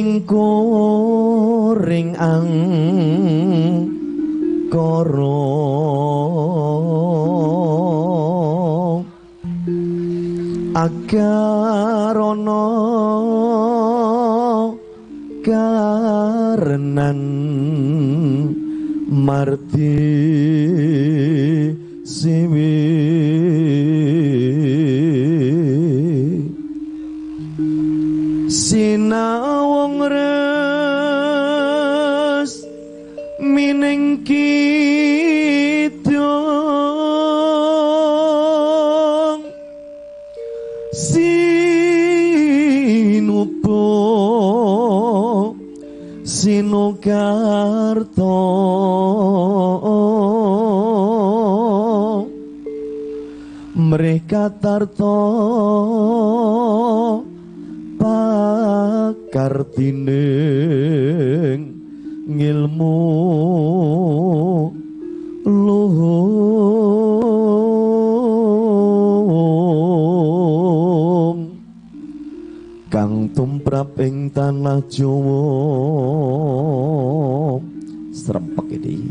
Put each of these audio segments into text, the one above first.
ingkuring angkara agarana karenan marti siwi sinawong res mining kidung sinupo sinukarto mereka tarto pakartining ngilmu luhung kang tumrap ing tanah Jawa srempek iki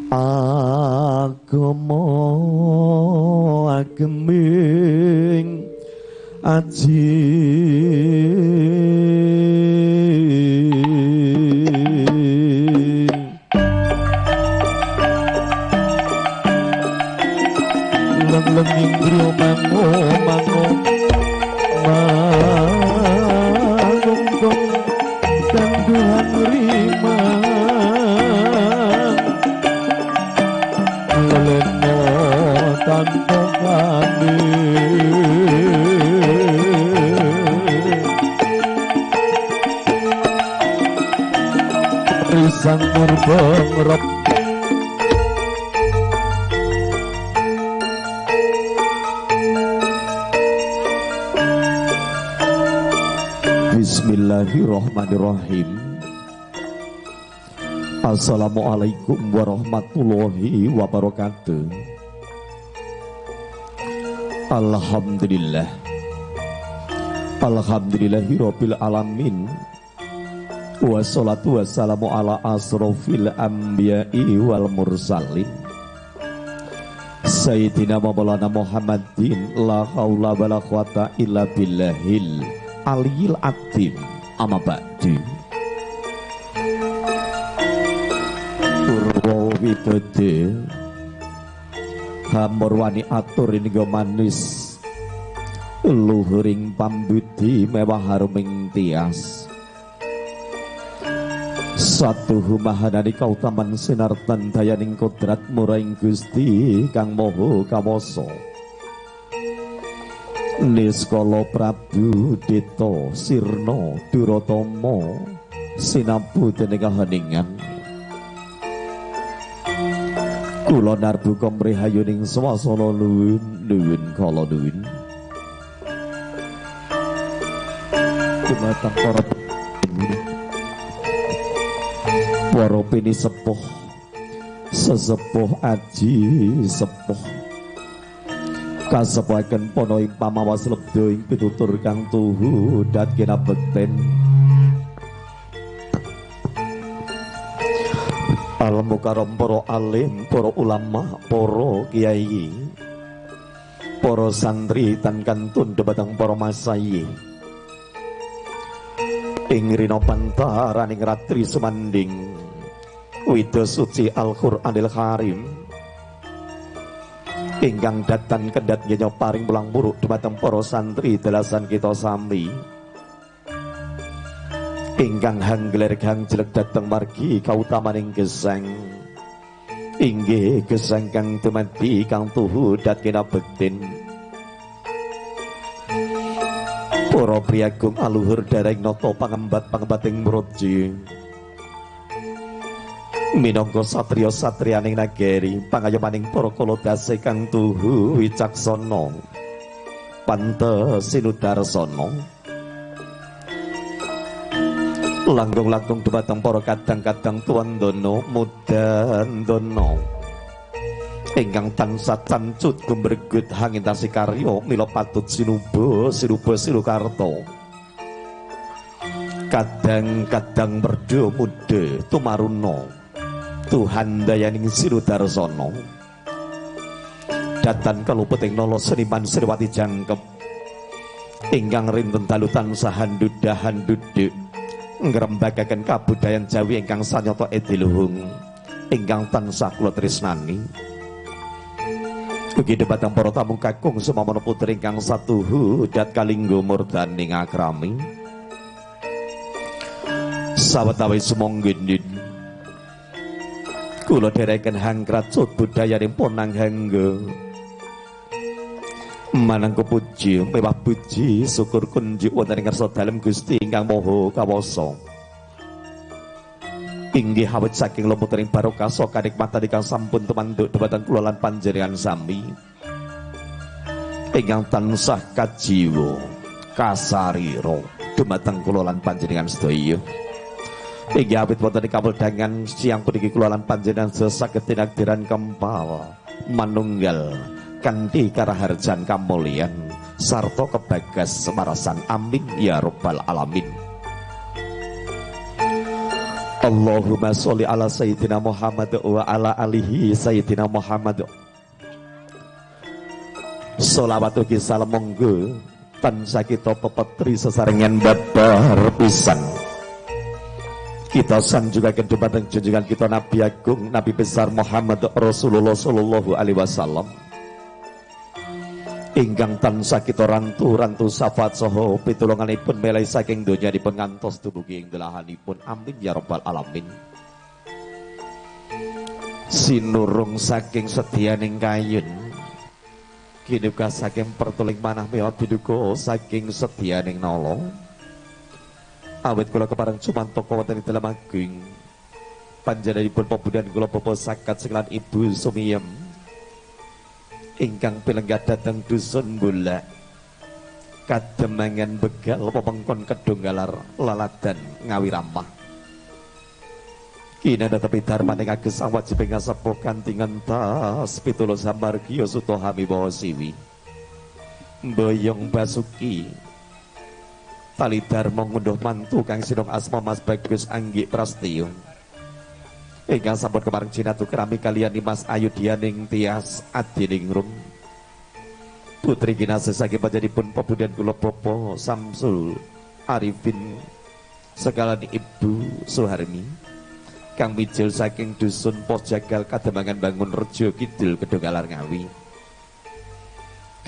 agama ageming aji leng-leng inggro mango mangungkung kanduhan rimang leleno tanpa kami risang murba ngerap Bismillahirrahmanirrahim. Assalamualaikum warahmatullahi wabarakatuh. Alhamdulillah. Alhamdulillahirabbil alamin. Wassalatu wassalamu ala asrofil anbiya'i wal mursalin. Sayyidina Maulana Muhammadin la haula wala quwata illa billahil aliyil azim. Amma ba'du. Purwa widodé hamur wani atur ing manis luhuring pambudi mewah haruming tias satu mahanani kautaman sinartan dayaning kodrat muraing Gusti kang moho kamoso Niskala Prabu Deta Sirna Duratama sinapu dening kaheningan kula narbuka mrihayuning swasana nuwun kala nuwun dumateng para pini sepuh sesepuh aji sepuh kasepaken pono ing pamawas lebda ing pitutur kang tuhu dat kinabekten al-mukarram para alim, para ulama, para kiai, para santri tan kantun dhumateng para masayi ing rina pantaraning ratri sumanding wida suci Al-Qur'anil Karim ingkang datan kendhat nyenyo paring pulang muruk dhumateng para santri dalasan kita sami ingkang hanggeler kang jelek dhateng margi kautamaning gesang inggih gesang kang dumadi kang tuhu dat kinabektin para priyagung aluhur dereng nata pangembat-pangembating mroji minangka satriya-satriyaning nagari pangayomaning para kala dase kang tuhu wicaksana pantes sinudarsana langgong-langgong dhumateng para kadang-kadang tuandana mudandana ingkang tansah tancut gumbregut hangintasi karya mila patut sinuba silukarta kadang-kadang merdo muda tumaruno Tuhan dayaning sirudarsono datan kalupeting nolo seniman Sriwati Jangkep ingkang rinten dalu tansah handudha-handuduk ngrembagaken kabudayan Jawi ingkang sanyata ediluhung ingkang tansah kula tresnani. Ugi debatang para tamu kakung sumamana putri ingkang satuhu dat kalinggo murdaning akrami. Sawetawis sumanggendin kula dereken hangkracut budayaning Ponang Hangga. Manangka puji mewah puji syukur kunjuk wonten ing ngarsa dalem Gusti ingkang Maha Kawasa. Inggih awit saking lumutering barokah saha kanikmatan ingkang sampun tumanduk dhumateng kula lan panjenengan sami. Ingkang tansah kajiwa kasarira dhumateng kula lan panjenengan sedaya. Inggih awit wonten ing kawedhangan siang puniki kula lan panjenengan saged tinagdiran kempal manunggal kanthi karaharjan kamulyan sarta kebagas semarasan amin ya rabbal alamin. Allahumma sholli ala sayyidina Muhammad wa ala alihi sayyidina Muhammad. Sholawat ugi salam monggo tansah kita pepetri sesarengan babar pisan. Kita sanjungaken dumateng junjungan kita Nabi Agung Nabi besar Muhammad Rasulullah sallallahu alaihi wasallam. Ingkang tansah kita rantu syafaat saha pitulunganipun melai saking donyanipun ngantos dumugi ing delahanipun amin ya rabbal alamin. Sinurung saking sedyaning kayun kinuka saking pertuling manah mewah biduka saking sedyaning nala awit kula kepareng cumantaka wonten ing dalem ageng panjenenganipun pebudan kula bapa sakat sekalian Ibu Sumiyem ingkang pilenggat dateng dusun bola kademangan begal pepengkon kedunggalar laladan ngawi ramah kina tapi dharmane kages awajib ngasepuh kantingan tas pitulo samargiya sutohami bawa siwi boyong basuki tali dharma ngunduh mantu kang sinong asma Mas Bagus Anggi Prastiyo ingkang sampun kepareng jinatu kerami kalian Mas Ayudianing Tias Adining Rum putri kinasih saking panjenenganipun pebudan kula bapa Samsul Arifin sekalian Ibu Suharmi kang mijil saking dusun Pos Jagal Kademangan Bangun Rejo Kidul Kedunggalar Ngawi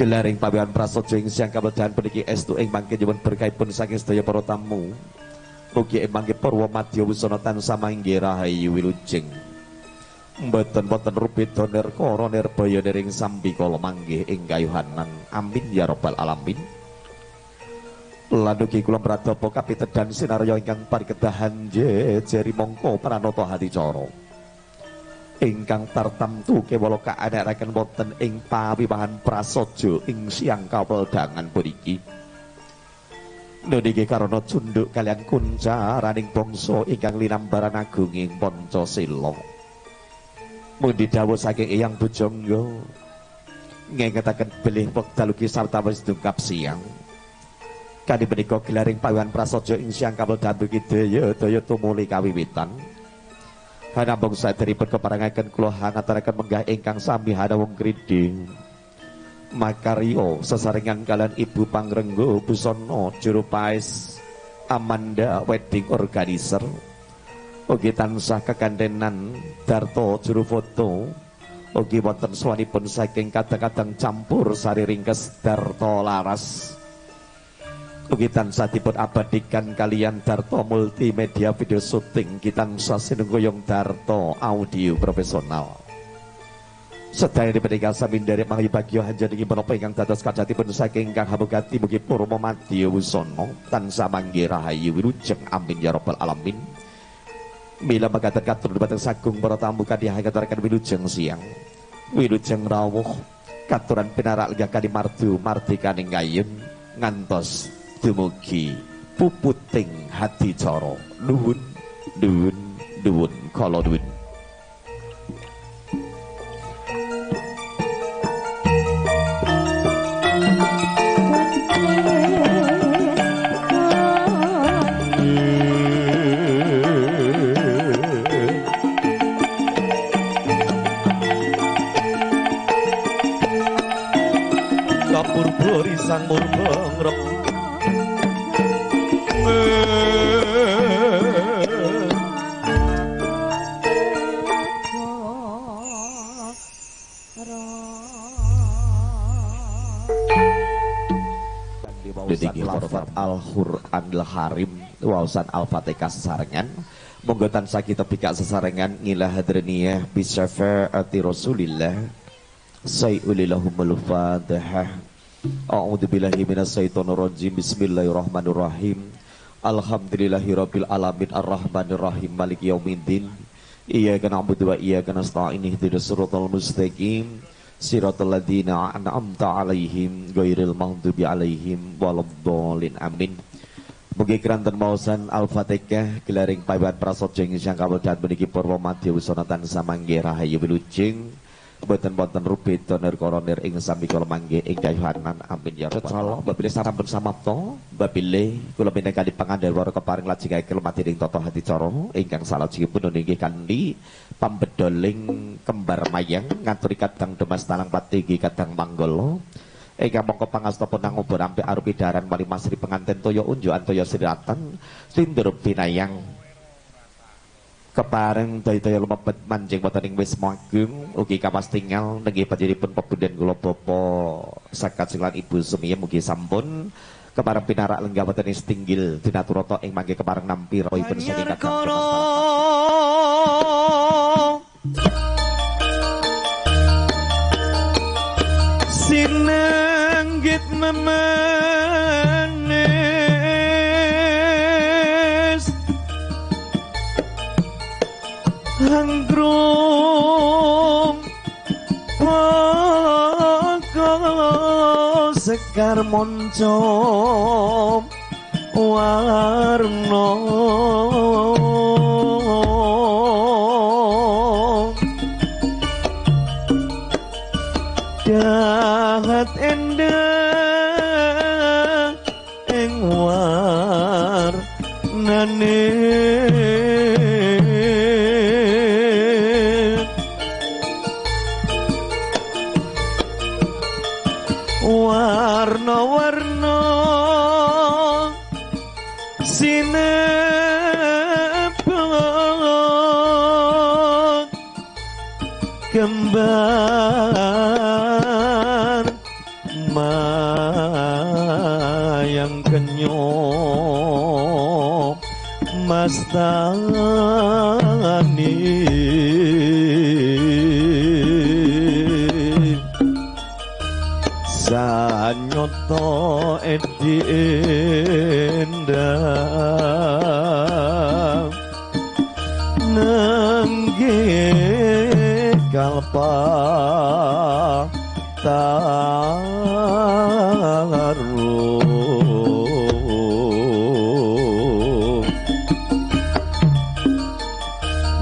gelaring pabehan prasaja ing siang kawedahan puniki estu ing mangke nyuwun berkahipun saking sedaya para tamu. Mugi emangke Purwa Madya Wusana tansah manggih rahayu wilujeng. Mboten wonten rubeda nirkara nirbaya niring sambi kala manggih ing kayuhanan. Amin ya rabbal alamin. Lan ugi kula pradapa kapitedan sinarya ingkang parikedahan jejeri mongko pranata hadicara. Ingkang tartamtu kewala kaanekaken wonten ing pawiwahan prasaja ing siang kawedhangan puniki. Nuniki karana cunduk kalian kuncaraning bangsa ingkang linambaran agunging Pancasila. Mundi dawuh saking Eyang Bujangga ngengetaken bilih wekdal ugi sawetawis dungkap siang. Kanthi menika gelaring pawiwan prasaja ing siang kawedhan ugi daya tumuli kawiwitan. Hanambung saderipun keparengaken kula hangataraken menggah ingkang sami hanawung kridhi. Makaryo sesarengan kalian Ibu Pangrenggo Busono Juru Paes Amanda Wedding Organizer ugi tansah kekandenan Darto Juru Foto ugi wonten swanipun saking kadang-kadang campur sari ringkes Darto Laras ugi tansah dipun abadikan kalian Darto Multimedia Video Shooting kita tansah sinunggoyong Darto Audio Profesional. Sedaya dipun sami dari Mahayu Bagyo hanjenengi menapa ingkang dados kajatipun saking Kang Hamugati mugi Purma Madya Wusana tansah manggih rahayu wilujeng amin ya rabbal alamin. Mila mekaten katur dhumateng sagung para tamu kadhi hangaturaken wilujeng siang. Wilujeng rawuh katuran pinarak legakani mardu mardikaning kayun ngantos dumugi puputing hadicara. Nuwun nuwun nuwun kala nuwun. sang murbengrep Dediki Hormat Al-Quranil Harim wawasan Al-Fatihah sesarengan monggo tansah kita pika sesarengan ngilah hadraniyah bisyafaati Rasulillah sayyidillahumul fatihah a'udzu billahi minasyaitonir rajim bismillahirrahmanirrahim alhamdulillahirabbil alamin arrahmanir rahim maliki yaumiddin iyyaka na'budu wa iyyaka nasta'in ihdinas siratal mustaqim siratal ladzina an'amta 'alaihim ghairil maghdubi 'alaihim waladdallin amin. Mugi keranten maosan Al-Fatihah gelaring pawan prasaja ingkang kawedhan meniki purwa madya wisana tansah mangke rahayu wilujeng boten-boten rubeda nirkara nir ing sami kala mangke ing kayuhanan amin ya rabbal babile sampun samapta babile kula pinekani pangandhawara keparing lajeng kelematin ing tata hati cara ingkang salajengipun inggih kanthi pambedoling kembar mayang ngaturi kadang demas talang patigi kadang manggala ingkang mongko pangasta punang ubur ampik arupi daran wali masri penganten toya unjukan toya siratan sindur binayang kepareng daya-daya lumebet manjing wonten ing Wisma Agung ugi kapas tinggal nenggih panjenenganipun pepundhen kula bapa sakat silan Ibu Sumia mugi sampun kepareng pinarak lenggah wonten ing setinggil dinaturata ing mangke kepareng nampi rawuhipun saking kadang sinenggit memenes anggrung poko sekar monco warna dahat endang ing warnane warna-warna sinebut kembar mayang kenyop mastani sanyoto edi endang nenggih kalpa taruh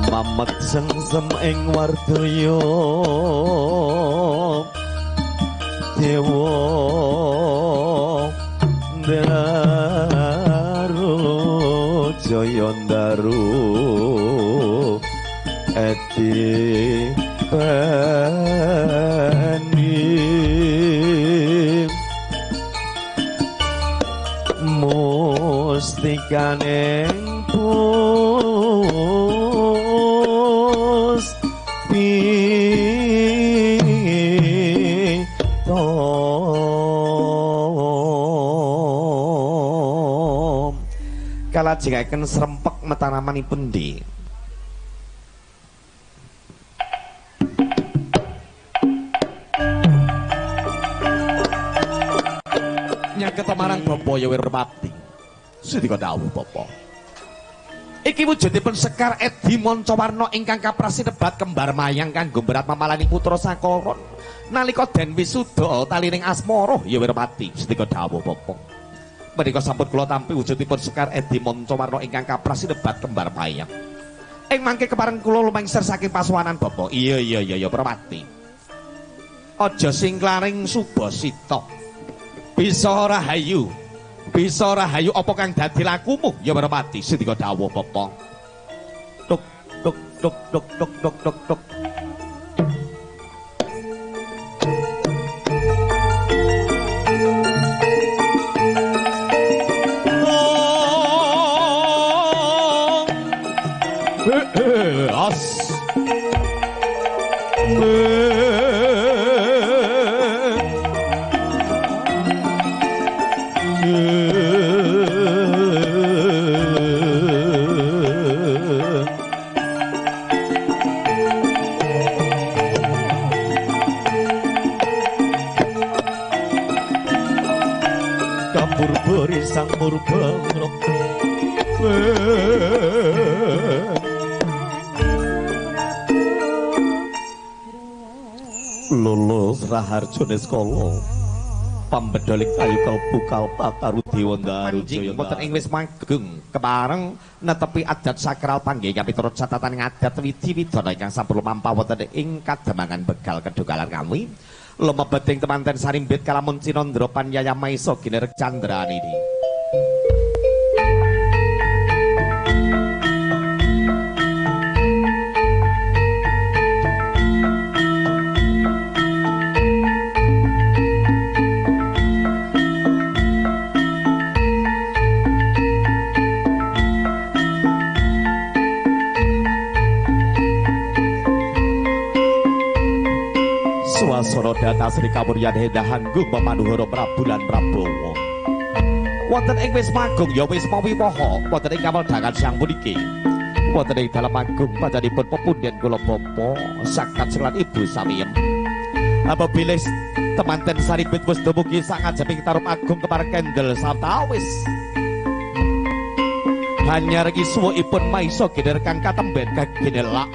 mamet sengsem ing wardaya dewa daru jaya daru eti pani mustikane pus kalajengaken srempek metanamanipun ndi nyangketa marang bapa ya Wirmati sedika dawuh bapa iki wujudipun Sekar Edi Mancawarna ingkang kaprasinebat kembar mayang kanggo berat mamalani putra Sakaron nalika den wisuda talining asmara ya Wirmati sedika dawuh bapa menika sampun kula tampi wujudipun Sekar Edi Mancawarna ingkang kaprasinebat kembar mayang ing mangke kepareng kula lumengser saking pasuwanan bapa iya Wirmati aja sing klaring Subasita bisa rahayu apa kang dadi lakumu ya Wirmati sedika dawuh bapa tuk tuk tuk tuk tuk tuk tuk tuk As. Kapur sang murba lulus raharjone skala pambedoling kayu kalbu kalpataru dewandaru jaya wonten ing wis mageng kepareng netepi adat sakral panggih miturut catatan ngadat widi-widana ingkang sampun mampah wonten ing kademangan begal kedukalan kami lumebet ing temanten sarimbit kalamun cinandra panyaya maisa ginereg candranidi. Swasana data Sri Kamulyan Hendahan Gumpa Manuhara Prabu lan Prabowo. Wonten ing wis magung ya wis mawiwaha wonten ing kamaldhangan sang puniki. Wonten ing dalem agung panjenenganipun pepundhen kula bapa sakat selan ibu samiyem. Apabila temanten saribit wis dumugi sak ngajaping tarum agung kepareng kendel sawetawis. Hanyar kisuwukipun maisa giner kang katemben kaginelak.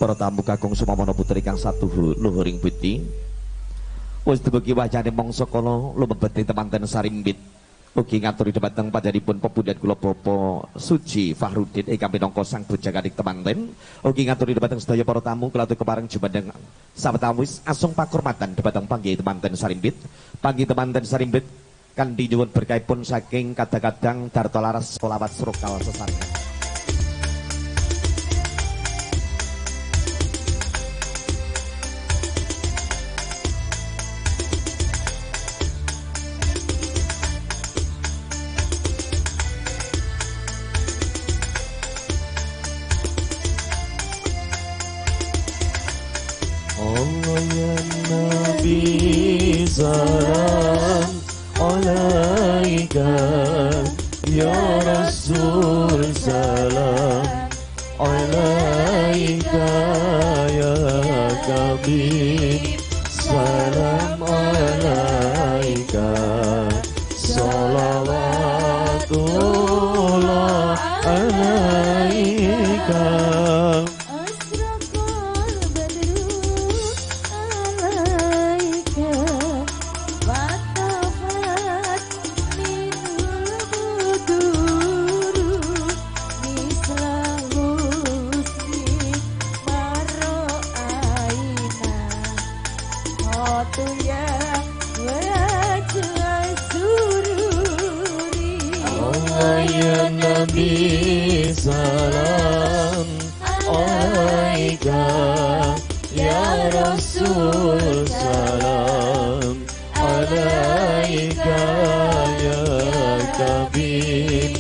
Para tamu kakung sumamana putri kang satuhu luhuring putih wis dumugi wajane mangsa kala lumebet temanten sarimbit ugi ngaturi dhumateng panjenenganipun pepundhen kula bapa Suci Fahrudin ingkang minangka sang bojaganing temanten ugi ngaturi dhumateng sedaya para tamu kula kepareng jumeneng sawetawis asung pakurmatan dhumateng panggih temanten sarimbit kanthi nyuwun berkahipun saking kadang-kadang Darto Laras selawat surukal sesarengan. Salam alaika ya Rasul, salam alaika ya Habib, salam alaika salawatullah alaika. Salam alaika ya Rasul, salam alaika ya Habib,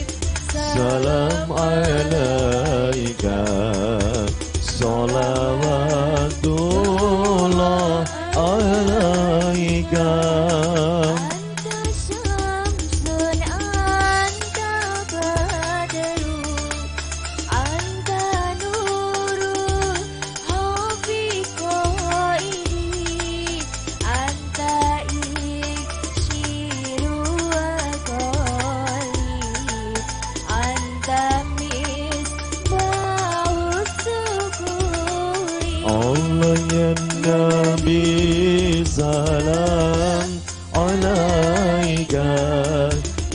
salam alaika salawatullah alaika. Nabi salam alaika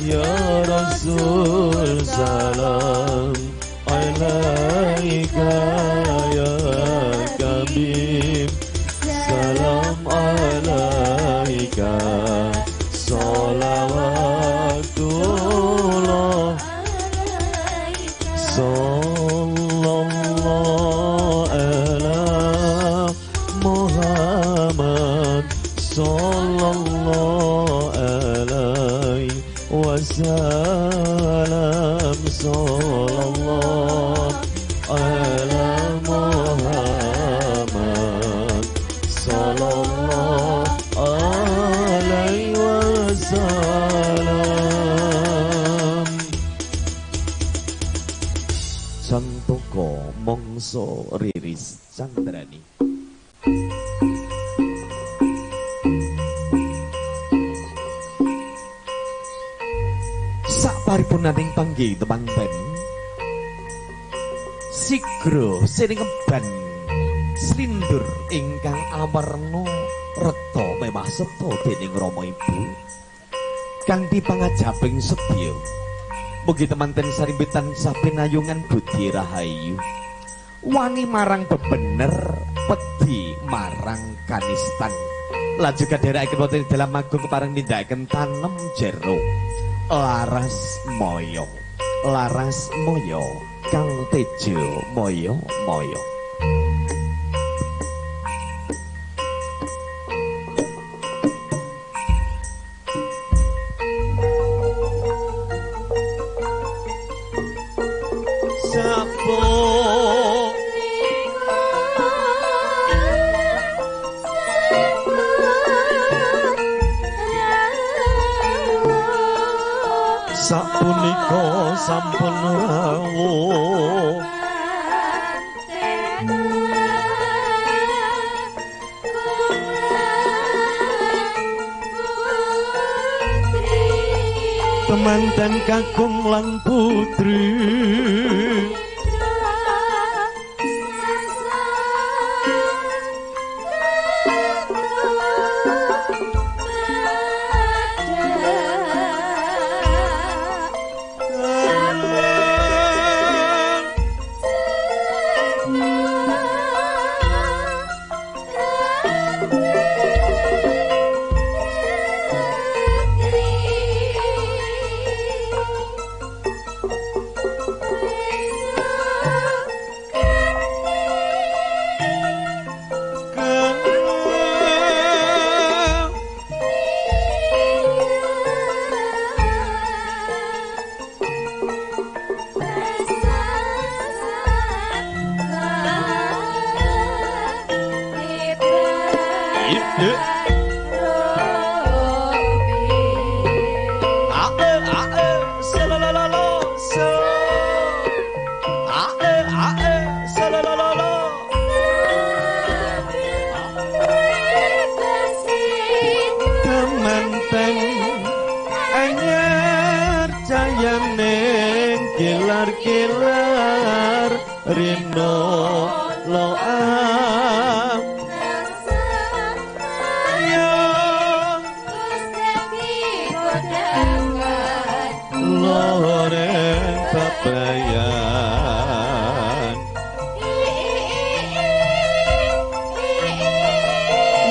ya Rasul, salam alaika ya Habib, salam Muhammad sallallahu alaihi wasallam sallallahu ala Muhammad sallallahu alaihi wasallam. Santoko mongso riris candrani sakparipunaning panggih temanten sigro siningemban slindur ingkang awarna reta mewah seta dening Rama Ibu kanthi pangajabing sedya. Mugi temanten sarimpitan sapinayungan budi rahayu wani marang bebener wedi marang kanistan laju kadherekaken wonten dalam agung kepareng nindakaken tanem jero laras moyo kang tejo moyo sapunika sampun rawuh temanten kakung lan putri kilar rino loam yang loren papayan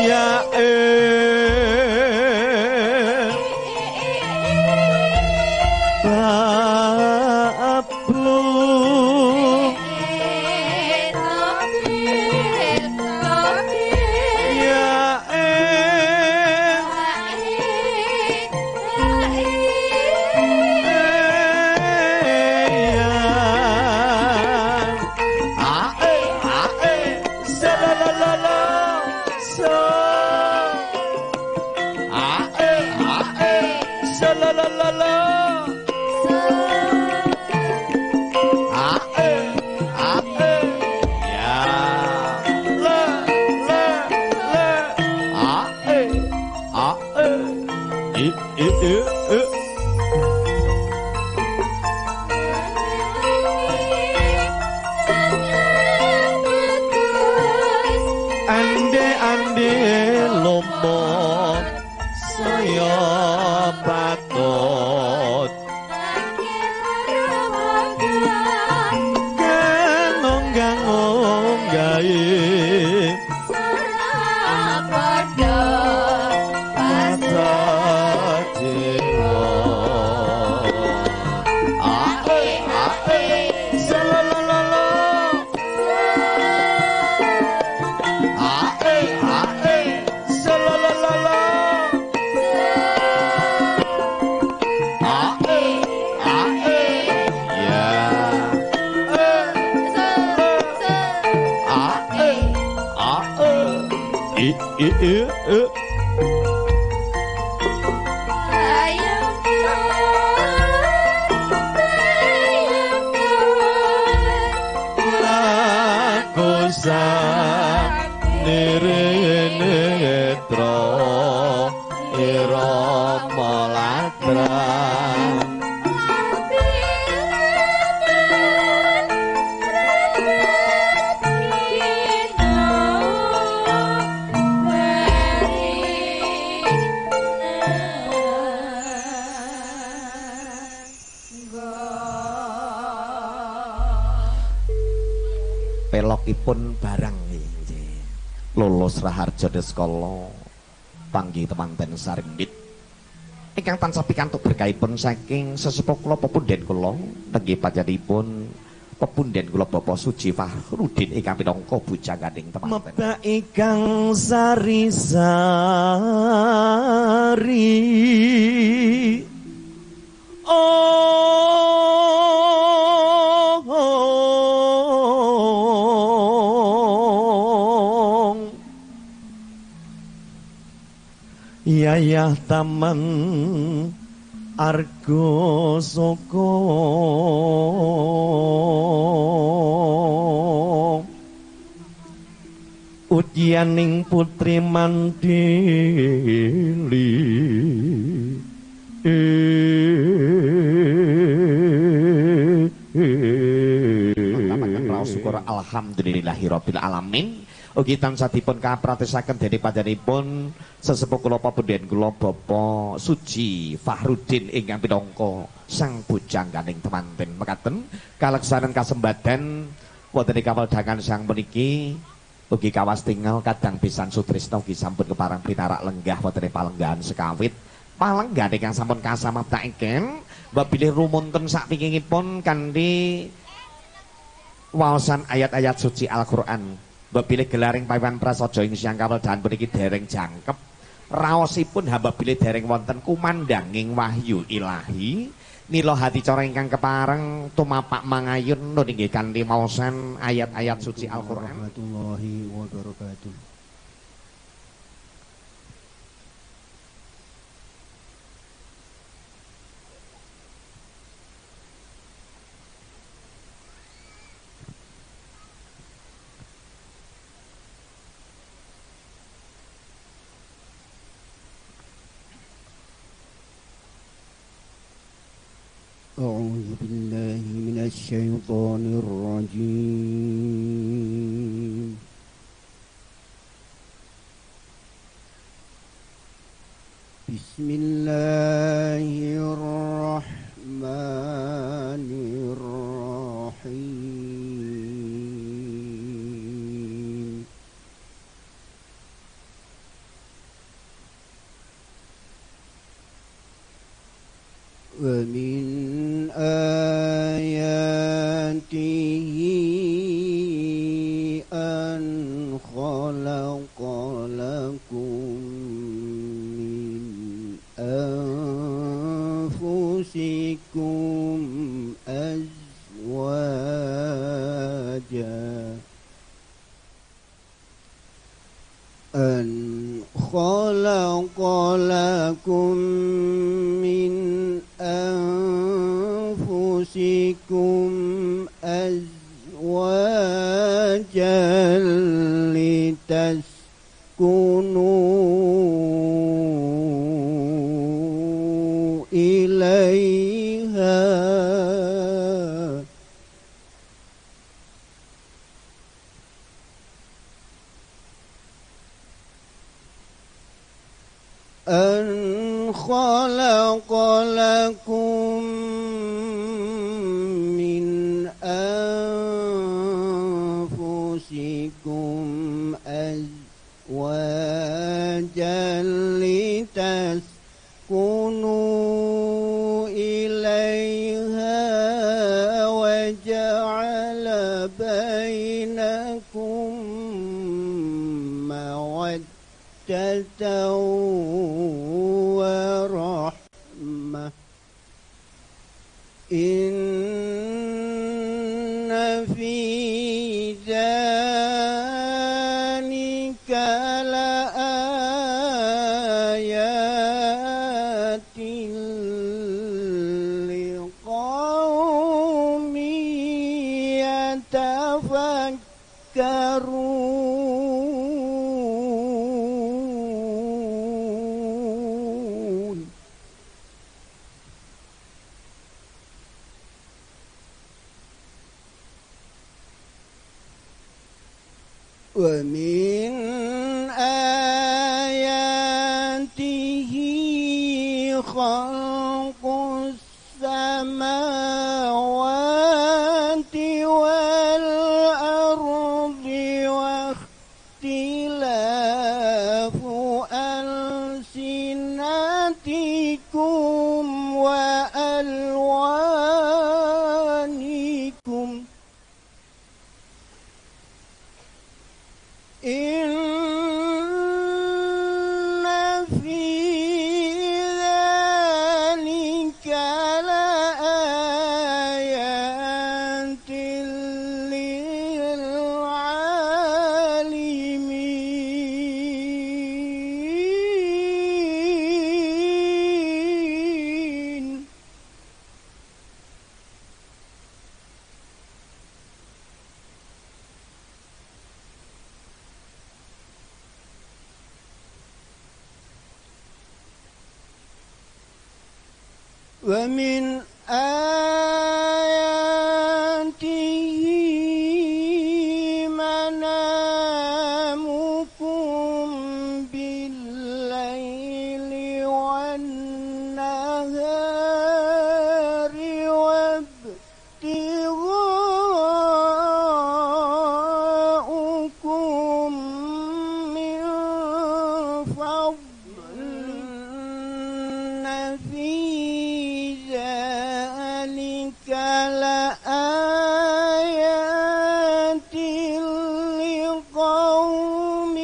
ya Netra irama ladrang pelokipun barang lulus raharja deskala panggih temanten sarimbit ingkang tansah pikantuk berkahipun saking sesepuh kula pepunden kula nenggih panjenenganipun pepunden kula Bapak Suci Fahrudin ingkang pinangka bujanganing temanten mebak ingkang sari-sari Yayah taman argo soko udyaning putri mandili syukur alhamdulillahirabbil alamin. Ugi tansah dipun kapratesaken dening panjenenganipun sesepuh kula pepunden kula Bapak Suci Fahrudin ingkang pinangka sang bujangganing temanten mekaten kaleksanan kasembadan wonten ing kawedangan sang puniki ugi kawas tingal kadang pisan sutrisna ugi sampun keparang pinarak lenggah wonten ing palenggahan sekawit palenggan ingkang sampun kasamaptaken bilih rumunten sakpingingipun kanthi waosan ayat-ayat suci Al-Qur'an. Bilih gelaring pawiwan prasaja ing siang kawedahan puniki dereng jangkep raosipun hamba bilih dereng wonten kumandanging wahyu ilahi nila hati cara ingkang kepareng tumapak mangayun nun inggih kanthi maosan ayat-ayat suci Al-Qur'an. Warahmatullahi wabarakatuh. أعوذ بالله من الشيطان الرجيم بسم الله الرحمن الرحيم ومن آياته أن خلق لكم من أنفسكم أزواجا أن خلق لكم من أنفسكم أزواجا لتسكنوا إليها أن خلق لكم من أنفسكم أزواجا لتسكنوا إليها وجعل بينكم مودة ورحمة إن في ذلك لآيات ومن آياته خلق السماوات والأرض واختلاف ألسنتكم وألوانكم إن في ذلك لآيات للعالمين ومن آياته منامكم بالليل والنهار وابتغاؤكم من فضل إن في ذلك لآيات لقوم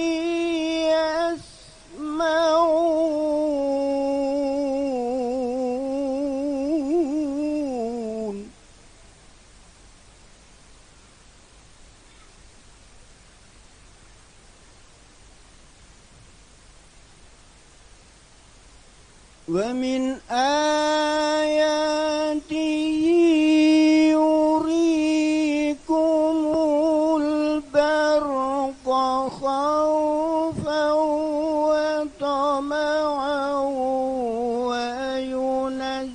يسمعون ومن آياته يريكم البرق خوفا وطمعا وينزل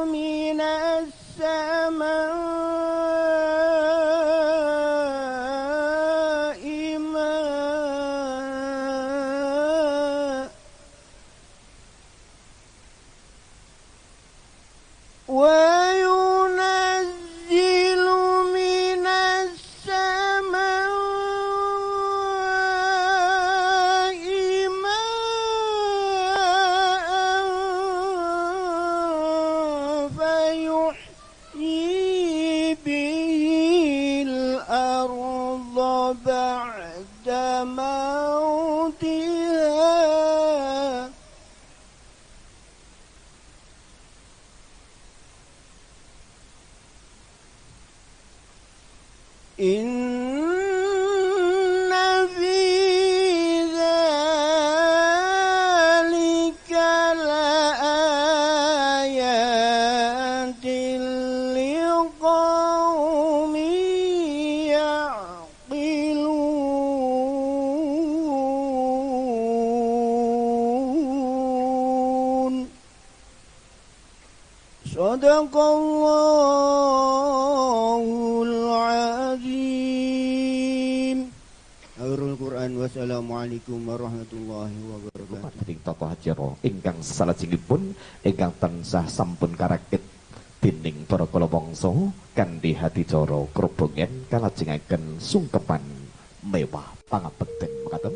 من السماء ماء وينزل من السماء ماء فيحيي به الأرض بعد موتها إن في ذلك لآيات لقوم يعقلون صدق الله العظيم. Aurul Quran. Wassalamualaikum warahmatullahi wabarakatuh. Pating tata hajara ingkang salajengipun ingkang tansah sampun karakit dening para kala wangsa kanthi hati cara krobongen kalajengaken sungkepan mewah pangabekten mekaten.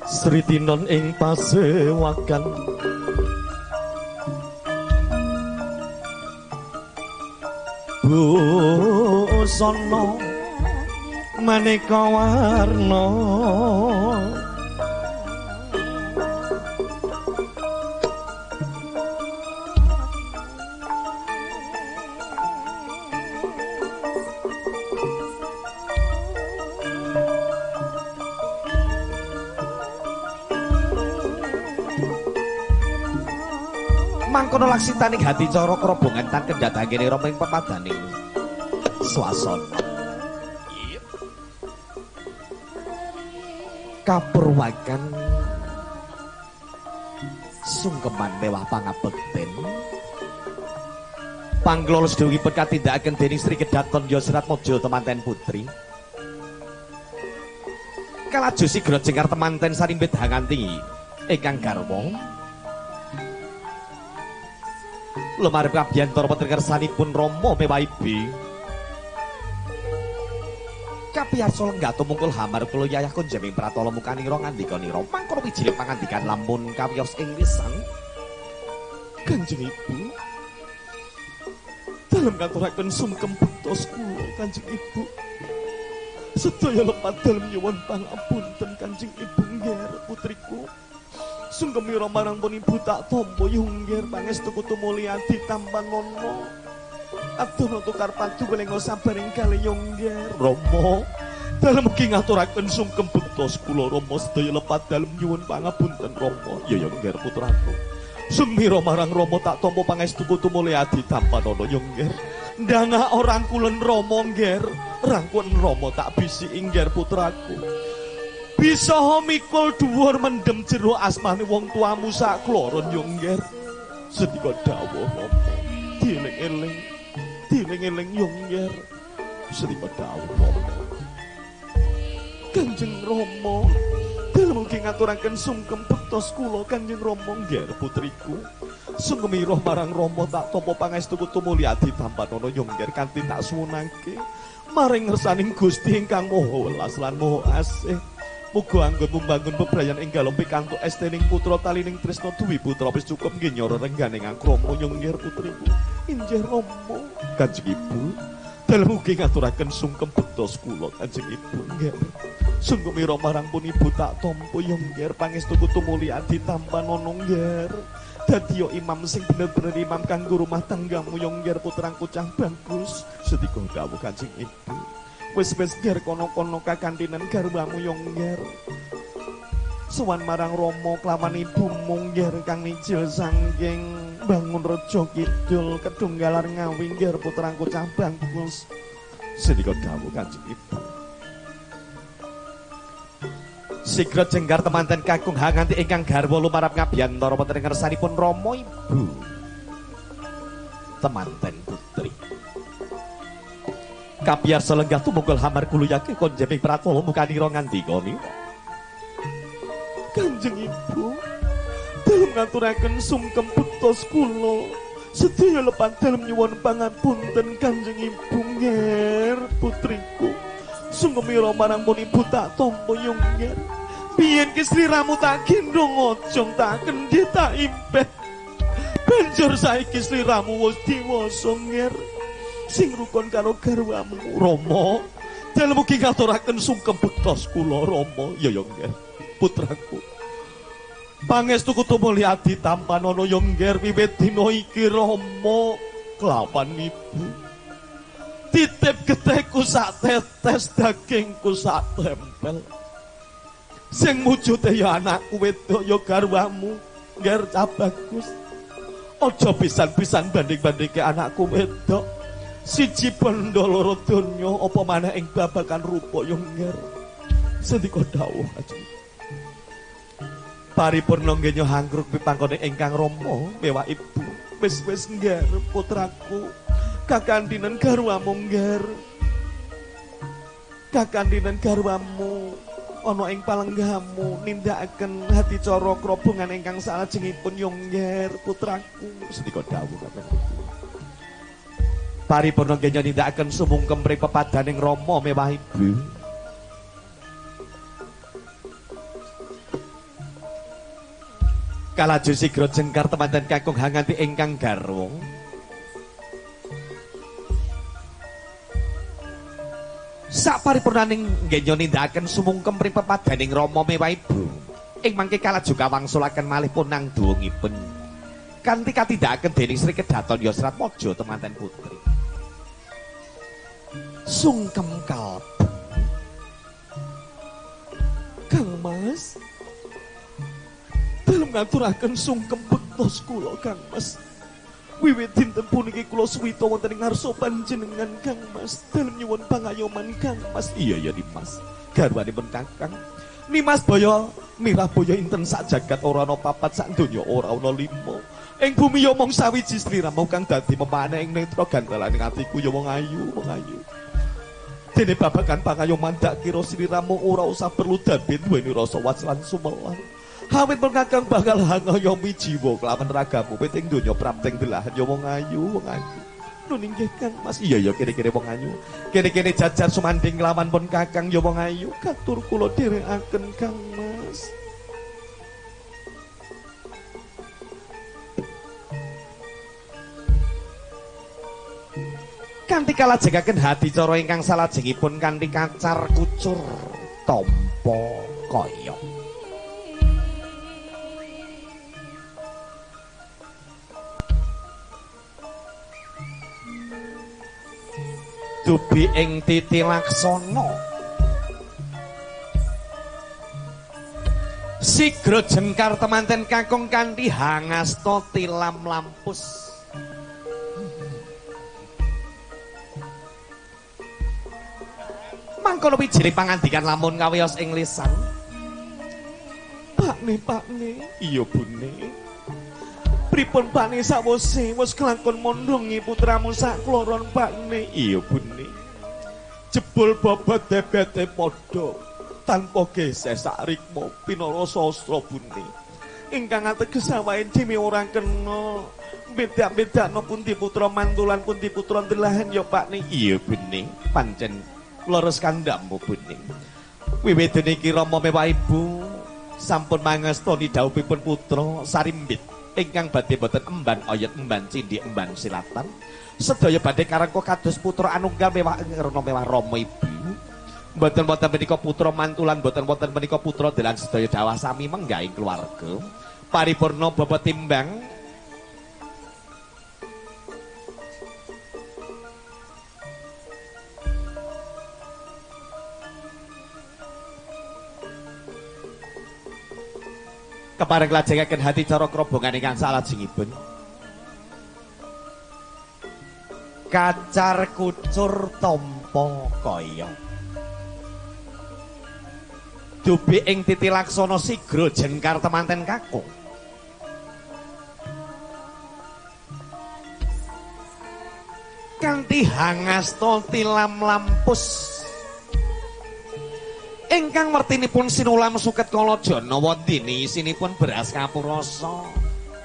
Sri tinon ing pasewakan busana maneka warna mangkono laksitaning hati cara krobongan tan kendhat anggene roping pepadaning swasana. kapurwakan sungkeman mewah pangabekten pangklolo sedhewipun katindakaken dening Sri Kedaton Yosrat Mojo temanten putri kalaju sigra jengkar temanten sarimbit hanganti ingkang garwa lumarep kabiyantara petri kersanipun Rama mewaibi kapiyarsa lenggah tumungkul hamar kula yayah kunjeming pratala mukanira ngandikanira mangkono wijining pangandikan lamun kawiyos ing lisan Kanjeng Ibu dalem ngaturaken sungkem bektos kula Kanjeng Ibu sedaya lepat dalem nyuwun pangapunten Kanjeng Ibu ngger putriku sungkemira marang pun Ibu tak tampa yungger pangestu tumulya ditampanana adono tukar padu welenga sabaring kalih yungger Rama dalem ugi ngaturaken sungkem bektos kula Rama sedaya lepat dalem nyuwun pangapunten Rama ya yungger putraku sumira marang Rama tak tampa pangestu tumulya ditampanana yungger ndangah orang kulen Rama ngger rangkun Rama tak bisi ingger putraku bisa mikul dhuwur mendem jero asmane wong tuamu sak kloron yungger sedika dawuh Rama dieling-eling yungger sedika dawuh Rama Kanjeng Rama dalem ugi ngaturaken sungkem bektos kula Kanjeng Rama ngger putriku sungkemira marang Rama tak tampa pangestu tumulya ditampanana yungger kanthi tak suwunake maring ngersaning Gusti ingkang Maha Welas lan Maha Asih muga anggon membangun bebrayan ing galem pikantuk estening putra talining tresna duwi putra wis cukup nggih nyara rengganing akrama yungger putriku injih Rama Kanjeng Ibu dalem ugi ngaturaken sungkem bektos kula Kanjeng Ibu ngger sungkemira marang pun Ibu tak tampa yungger pangestu tumulya ditampanana ngger dadi imam sing bener-bener imam kanggo rumah tanggamu yungger putraku cah bagus sedika dawuh Kanjeng Ibu wis ger kono-kono kakantinan garwamu yungger sowan marang Rama klawan ibumu ngger kang nijil sanggeng bangun reja kidul kedunggalar ngawi ngger putraku cah bagus sedika dawuh Kanjeng Ibu sigra jenggar temanten kakung hanganti ingkang garwa lumarap ngabiyantara petri ngersanipun Rama Ibu temanten putri kapiyarsa lenggah tumungkul hamar kula yake konjeming pratala mukanira ngandikanira Kanjeng Ibu dalem ngaturaken sungkem bektos kula sedaya lepat dalem nyuwun pangapunten Kanjeng Ibu ngger putriku sungkemira marang pun Ibu tak tampa yungger biyen ki sliramu tak gendong ojong tak kendhi tak impeh banjur saiki sliramu wis diwasa ngger sing rukun karo garwamu Rama dalem ugi ngaturaken sungkem bektos kula Rama ya ngger putraku pangestu tumulya ditampanana ya ngger wiwit dina iki Rama kelawan Ibu titip getihku sak tetes dagingku sak tempel sing wujude ya anakku wedok ya garwamu ngger cah bagus aja pisan-pisan banding-bandingke anakku wedok siji bondo loro donya apa maneh ing babagan rupa yungger sedika dawuh Kanjeng paripurna nggih hanggruk pipangkone ingkang Rama mewah Ibu wis ngger putraku kakandinan garwamu ngger kakandinan garwamu ana ing palenggamu nindakaken hati cara krobongan ingkang salajengipun yungger putraku sedika dawuh paripurna nggih nindakaken sumungkem mring pepadaning Rama mewah Ibu kalaju sigra jengkar temanten kakung hanganti ingkang garwa sak paripurnaning nggih nindakaken sumungkem mring pepadaning Rama mewah Ibu ing mangke kalaju kawangsulaken malih punang duwungipun kanthi katindakaken dening Sri Kedaton Yosrat Mojo temanten putri sungkem kalbu Kang Mas dalem ngaturaken sungkem bektos kula Kang Mas wiwit dinten puniki kula suwita wonten ing ngarsa panjenengan Kang Mas dalem nyuwun pangayoman Kang Mas iya ya Dimas garwanipun Kakang Nimas Baya, Mirah Baya inten sak jagat ora ana papat, sak donya ora ana lima. Ing bumi ya mung sawiji sliramu kang dadi memane ing netra gantelaning atiku ya wong ayu, wong ayu. Dene babagan pangayoman dak kira sliramu ora usah perlu dadi duweni rasa was lan sumelang. Awit mengkakang bakal hangayomi jiwa kelawan ragamu wit ing donya prapting delahan ya wong ayu, wong ayu. Nun inggih Kang Mas, iya ya kene-kene wong ayu. Kene-kene jajar sumanding lawan pun Kakang ya wong ayu, katur kula dherekaken Kang Mas. Kanthi kalajengaken hati cara ingkang salajengipun kanthi kacar kucur tampa kaya. Dubi ing titi laksana sigra jengkar temanten kakung kanthi hangasta tilam lampus. Mangkono wijine pangandikan lamun kawiyos ing lisan. Pakne, iya Bune. Pripun Pakne sawise wis kelakon mondhongi putramu sak kloron Pakne? Iya Bune. Jebul bobot debete padha tanpa geseh sak rikma pinara sastra Bune. Ingkang ateges sawahe dhewe ora kena beda-bedakno pundi putra mantulan pundi putra delahan ya Pakne. Iya Bune, pancen leres kandhamu Bune. Wiwit niki Rama mewah ibu sampun mangestoni dawuhipun putra sarimbit ingkang badhe boten emban oyot emban cindhi emban silatan sedaya badhe karangka kados putra anunggal mewah ngrana mewah Rama ibu. Mboten wonten menika putra mantulan, mboten wonten menika putra dalan sedaya dawah sami menggahing keluarga. Paripurna bobot timbang kepareng lajengaken hati cara krobongan ingkang salajengipun. Kacar kucur tampa kaya. Dubi ing titi laksana sigra jengkar temanten kakung. Kanthi hangasta tilam lampus. Ingkang wertinipun sinulam suket kala jana wandini isinipun beras kapurasa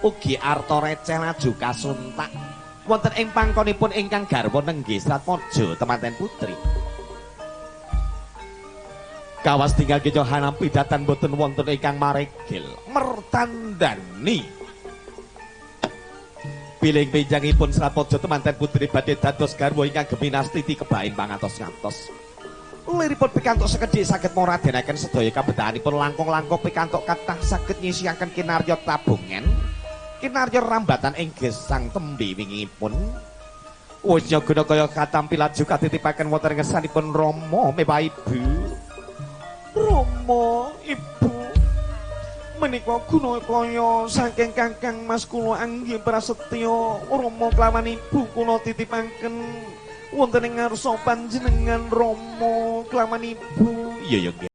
ugi arta receh laju kasuntak wonten ing pangkonipun ingkang garwa nenggih Stratmaja temanten putri. Kawas tinggal kejo hanam pidatan boten wonten ingkang maregel mertandani piling pinjangipun Stratmaja temanten putri badhe dados garwa ingkang geminastiti kebahin pangantos ngantos. Liripun pikantuk sekedhik saged moradenaken sedaya kabedahanipun langkung-langkung pikantuk kathah saged nyisiaken kinarya tabungan kinarya rambatan ing gesang tembe wingipun wis nyagana kaya katampilan juga titipaken wonten ngersanipun Rama mewah ibu. Rama ibu menika guna kaya saking Kakang Mas kula Anggi Prasetya Rama kelawan ibu kula titipaken wonten ing ngarsa panjenengan Rama kelawan ibu. Iya ya.